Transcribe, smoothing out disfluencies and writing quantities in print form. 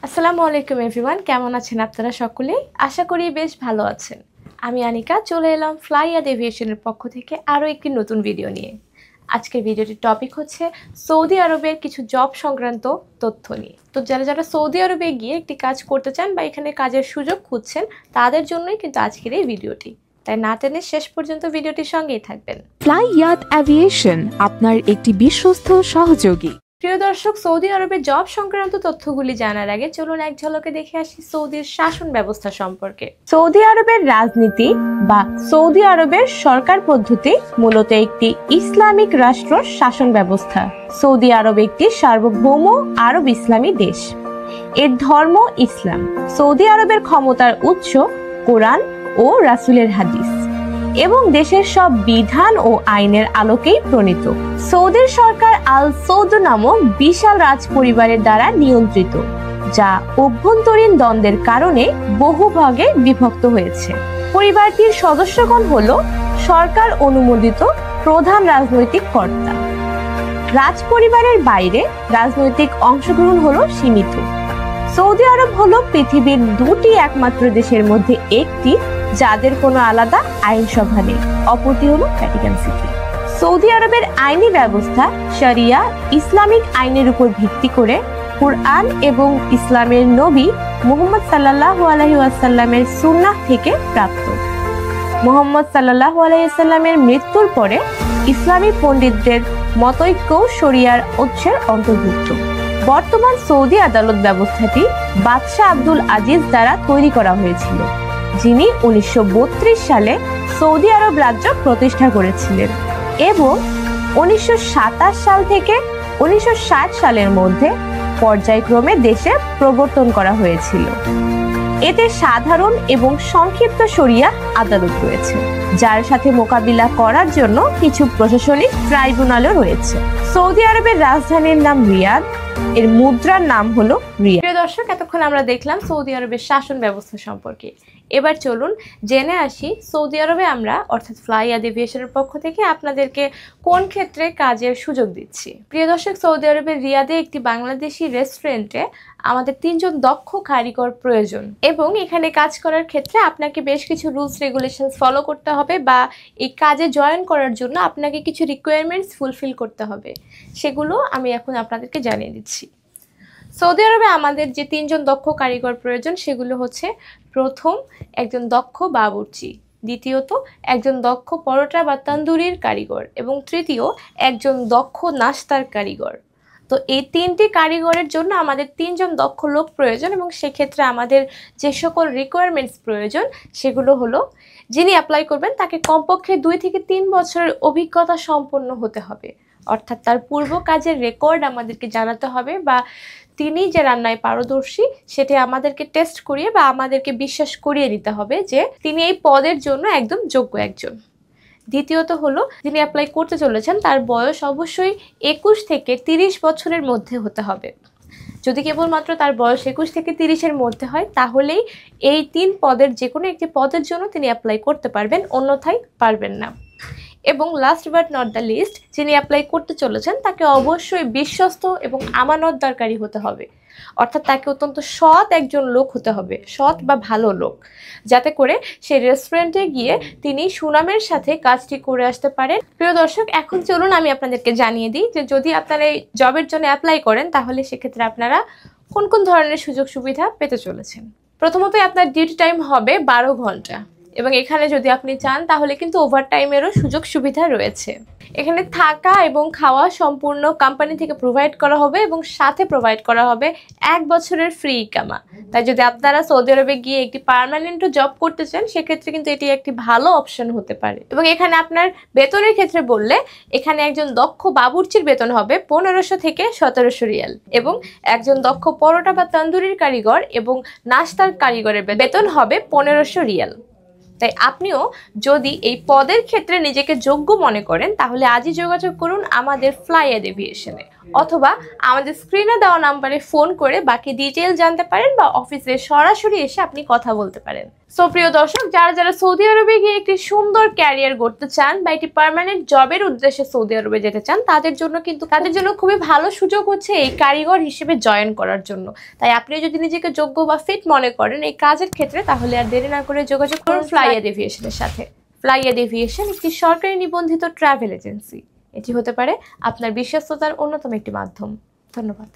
আসসালামু আলাইকুম এভরিওয়ান, কেমন আছেন আপনারা সকলে? আশা করি বেশ ভালো আছেন। আমি আনিকা চলে এলাম ফ্লাইয়াদ এভিয়েশনের পক্ষ থেকে আরও একটি নতুন ভিডিও নিয়ে। আজকের ভিডিওটির টপিক হচ্ছে সৌদি আরবের কিছু জব সংক্রান্ত তথ্য নিয়ে। তো যারা সৌদি আরবে গিয়ে একটি কাজ করতে চান বা এখানে কাজের সুযোগ খুঁজছেন তাদের জন্যই কিন্তু আজকের এই ভিডিওটি, তাই না টেনে শেষ পর্যন্ত ভিডিওটির সঙ্গেই থাকবেন। ফ্লাইয়াদ এভিয়েশন আপনার একটি বিশ্বস্ত সহযোগী। প্রিয় দর্শক, সৌদি আরবের জব সংক্রান্ত তথ্যগুলি জানার আগে চলুন এক ঝলকে দেখে আসি সৌদির শাসন ব্যবস্থা সম্পর্কে। সৌদি আরবের রাজনীতি বা সৌদি আরবের সরকার পদ্ধতি মূলত একটি ইসলামিক রাষ্ট্র শাসন ব্যবস্থা। সৌদি আরব একটি সার্বভৌম আরব ইসলামী দেশ। এর ধর্ম ইসলাম। সৌদি আরবের ক্ষমতার উৎস কোরআন ও রাসূলের হাদিস এবং দেশের সব বিধান ও আইনের আলোকেই প্রণীত। সৌদির সরকার আল সৌদ নামক বিশাল রাজ পরিবারের দ্বারা নিয়ন্ত্রিত, যা অভ্যন্তরীণ দ্বন্দ্বের কারণে বহু ভাগে বিভক্ত হয়েছে। পরিবারটির সদস্যগণ হল সরকার অনুমোদিত প্রধান রাজনৈতিক কর্তা। রাজ পরিবারের বাইরে রাজনৈতিক অংশগ্রহণ হলো সীমিত। সৌদি আরব হলো পৃথিবীর দুটি একমাত্র দেশের মধ্যে একটি যাদের কোনো আলাদা আইনসভা নেই, অপরটি হলো ভ্যাটিকান সিটি। সৌদি আরবের আইনি ব্যবস্থা শরিয়া ইসলামিক আইনের উপর ভিত্তি করে কুরআন এবং ইসলামের নবী মুহাম্মদ সাল্লাল্লাহু আলাইহি ওয়াসাল্লামের সুন্নাহ থেকে প্রাপ্ত। মুহাম্মদ সাল্লাল্লাহু আলাইহি ওয়াসাল্লামের মৃত্যুর পরে ইসলামী পণ্ডিতদের মতৈক্য শরিয়ার উৎসের অন্তর্ভুক্ত। বর্তমান সৌদি আদালত ব্যবস্থাটি বাদশাহ আব্দুল আজিজ দ্বারা তৈরি করা হয়েছিল, যিনি 1932 সালে সৌদি আরব রাজ্য প্রতিষ্ঠা করেছিলেন এবং 1927 সাল থেকে 1960 সালের মধ্যে পর্যায়ক্রমে দেশে প্রবর্তন করা হয়েছিল। এতে সাধারণ এবং সংক্ষিপ্ত শরিয়া আদালত রয়েছে, যার সাথে মোকাবিলা করার জন্য কিছু প্রশাসনিক ট্রাইব্যুনালও রয়েছে। সৌদি আরবের রাজধানীর নাম রিয়াদ, এর মুদ্রার নাম হলো রিয়াল। প্রিয় দর্শক, এতক্ষণ আমরা দেখলাম সৌদি আরবের শাসন ব্যবস্থা সম্পর্কে। এবার চলুন জেনে আসি সৌদি আরবে আমরা অর্থাৎ ফ্লাইয়াদ এভিয়েশনের পক্ষ থেকে আপনাদেরকে কোন ক্ষেত্রে কাজের সুযোগ দিচ্ছি। প্রিয় দর্শক, সৌদি আরবের রিয়াদে একটি বাংলাদেশি রেস্টুরেন্টে আমাদের 3 জন দক্ষ কারিগর প্রয়োজন এবং এখানে কাজ করার ক্ষেত্রে আপনাকে বেশ কিছু রুলস রেগুলেশনস ফলো করতে হবে বা এই কাজে জয়েন করার জন্য আপনাকে কিছু রিকোয়ারমেন্টস ফুলফিল করতে হবে। সেগুলো আমি এখন আপনাদেরকে জানিয়ে দিচ্ছি। সৌদি আরবে আমাদের যে 3 জন দক্ষ কারিগর প্রয়োজন সেগুলো হচ্ছে, প্রথম একজন দক্ষ বাবুর্চি, দ্বিতীয়ত একজন দক্ষ পরোটা বা তন্দুরির কারিগর এবং তৃতীয় একজন দক্ষ নাস্তার কারিগর। তো এই 3টি কারিগরের জন্য আমাদের 3 জন দক্ষ লোক প্রয়োজন এবং সেক্ষেত্রে আমাদের যে সকল রিকোয়ারমেন্টস প্রয়োজন সেগুলো হলো, যিনি অ্যাপ্লাই করবেন তাকে কমপক্ষে 2 থেকে 3 বছরের অভিজ্ঞতা সম্পন্ন হতে হবে, অর্থাৎ তার পূর্ব কাজের রেকর্ড আমাদেরকে জানাতে হবে বা তিনি যে রান্নায় পারদর্শী সেটি আমাদেরকে টেস্ট করিয়ে বা আমাদেরকে বিশ্বাস করিয়ে নিতে হবে যে তিনি এই পদের জন্য একদম যোগ্য একজন। দ্বিতীয়ত হলো, যিনি অ্যাপ্লাই করতে চলেছেন তার বয়স অবশ্যই 21 থেকে 30 বছরের মধ্যে হতে হবে। যদি কেবলমাত্র তার বয়স 21 থেকে 30-এর মধ্যে হয় তাহলেই এই 3 পদের যে কোনো একটি পদের জন্য তিনি অ্যাপ্লাই করতে পারবেন, অন্যথায় পারবেন না। এবং last but not the least, যিনি অ্যাপ্লাই করতে চলেছেন তাকে অবশ্যই বিশ্বস্ত এবং আমানতদারকারী হতে হবে, অর্থাৎ তাকে অত্যন্ত সৎ একজন লোক হতে হবে, সৎ বা ভালো লোক, যাতে করে সেই রেস্টুরেন্টে গিয়ে তিনি সুনামের সাথে কাজটি করে আসতে পারেন। প্রিয় দর্শক, এখন চলুন আমি আপনাদেরকে জানিয়ে দিই যে যদি আপনারা এই জবের জন্য অ্যাপ্লাই করেন তাহলে সেক্ষেত্রে আপনারা কোন কোন ধরনের সুযোগ সুবিধা পেতে চলেছেন। প্রথমত আপনার ডিউটি টাইম হবে 12 ঘন্টা এবং এখানে যদি আপনি চান তাহলে কিন্তু ওভারটাইমেরও সুযোগ সুবিধা রয়েছে। এখানে থাকা এবং খাওয়া সম্পূর্ণ কোম্পানি থেকে প্রোভাইড করা হবে এবং সাথে প্রোভাইড করা হবে 1 বছরের ফ্রি ইকামা। তাই যদি আপনারা সৌদি আরবে গিয়ে একটি পার্মানেন্ট জব করতে চান সেক্ষেত্রে কিন্তু এটি একটি ভালো অপশন হতে পারে। এবং এখানে আপনার বেতনের ক্ষেত্রে বললে এখানে একজন দক্ষ বাবুর্চির বেতন হবে 1500 থেকে 1700 রিয়াল এবং একজন দক্ষ পরোটা বা তন্দুরির কারিগর এবং নাস্তার কারিগরের বেতন হবে 1500 রিয়াল। তাই আপনিও যদি এই পদের ক্ষেত্রে নিজেকে যোগ্য মনে করেন তাহলে আজই যোগাযোগ করুন আমাদের ফ্লাইয়াদ এভিয়েশনে, অথবা আমাদের স্ক্রিনে দেওয়া নাম্বারে ফোন করে বাকি ডিটেইল জানতে পারেন বা অফিসে সরাসরি এসে আপনি কথা বলতে পারেন। সো প্রিয় দর্শক, যারা সৌদি আরবে গিয়ে একটি সুন্দর ক্যারিয়ার গড়তে চান বা একটি পার্মানেন্ট জবের উদ্দেশ্যে সৌদি আরবে যেতে চান, তাদের জন্য খুবই ভালো সুযোগ হচ্ছে এই কারিগর হিসেবে জয়েন করার জন্য। তাই আপনি যদি নিজেকে যোগ্য বা ফিট মনে করেন এই কাজের ক্ষেত্রে, তাহলে আর দেরি না করে যোগাযোগ করুন ফ্লাইয়াদ এভিয়েশনের সাথে। ফ্লাইয়াদ এভিয়েশন একটি সরকারি নিবন্ধিত ট্রাভেল এজেন্সি। এটি হতে পারে আপনার বিশ্বস্ততার অন্যতম একটি মাধ্যম। ধন্যবাদ।